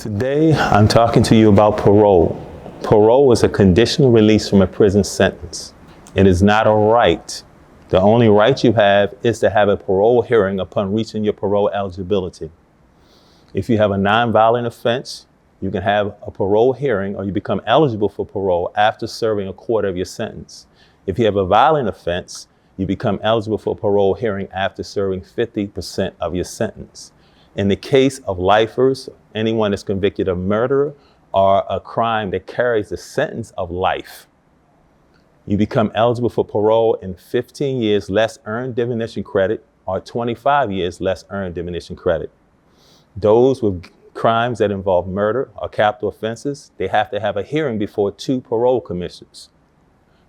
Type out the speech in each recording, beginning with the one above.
Today, I'm talking to you about parole. Parole is a conditional release from a prison sentence. It is not a right. The only right you have is to have a parole hearing upon reaching your parole eligibility. If you have a nonviolent offense, you can have a parole hearing or you become eligible for parole after serving a quarter of your sentence. If you have a violent offense, you become eligible for parole hearing after serving 50% of your sentence. In the case of lifers, anyone that's convicted of murder or a crime that carries the sentence of life, you become eligible for parole in 15 years less earned diminution credit or 25 years less earned diminution credit. Those with crimes that involve murder or capital offenses, they have to have a hearing before 2 parole commissioners.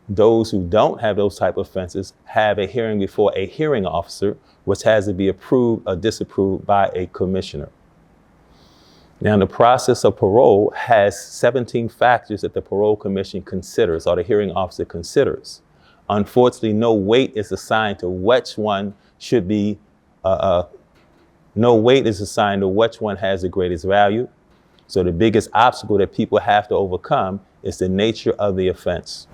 Those who don't have those type of offenses have a hearing before a hearing officer, which has to be approved or disapproved by a commissioner. Now, the process of parole has 17 factors that the parole commission considers or the hearing officer considers. Unfortunately, no weight is assigned to which one should be, no weight is assigned to which one has the greatest value. So the biggest obstacle that people have to overcome is the nature of the offense.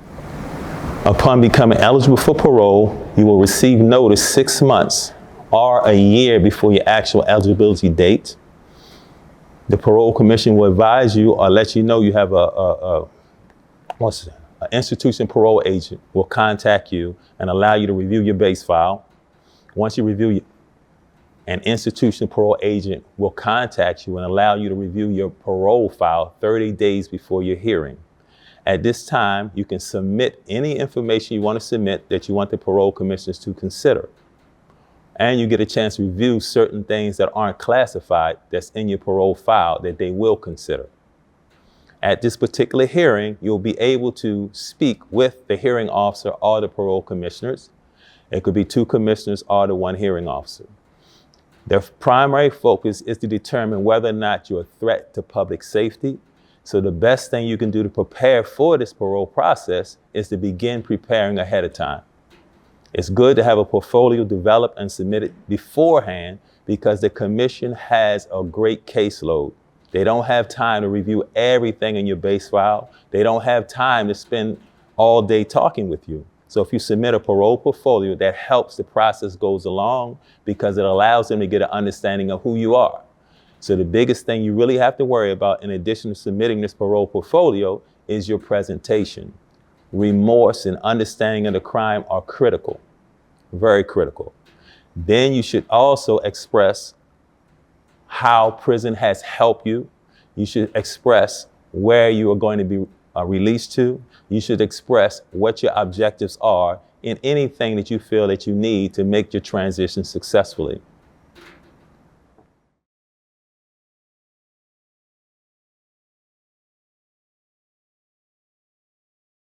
Upon becoming eligible for parole, you will receive notice 6 months or a year before your actual eligibility date. The parole commission will advise you or let you know you have an institution parole agent will contact you and allow you to review your base file. Once you review, an institution parole agent will contact you and allow you to review your parole file 30 days before your hearing. At this time, you can submit any information you want to submit that you want the parole commissioners to consider. And you get a chance to review certain things that aren't classified that's in your parole file that they will consider. At this particular hearing, you'll be able to speak with the hearing officer or the parole commissioners. It could be 2 commissioners or the 1 hearing officer. Their primary focus is to determine whether or not you're a threat to public safety. So the best thing you can do to prepare for this parole process is to begin preparing ahead of time. It's good to have a portfolio developed and submitted beforehand because the commission has a great caseload. They don't have time to review everything in your base file. They don't have time to spend all day talking with you. So if you submit a parole portfolio, that helps the process goes along because it allows them to get an understanding of who you are. So the biggest thing you really have to worry about in addition to submitting this parole portfolio is your presentation. Remorse and understanding of the crime are critical, very critical. Then you should also express how prison has helped you. You should express where you are going to be released to. You should express what your objectives are in anything that you feel that you need to make your transition successfully.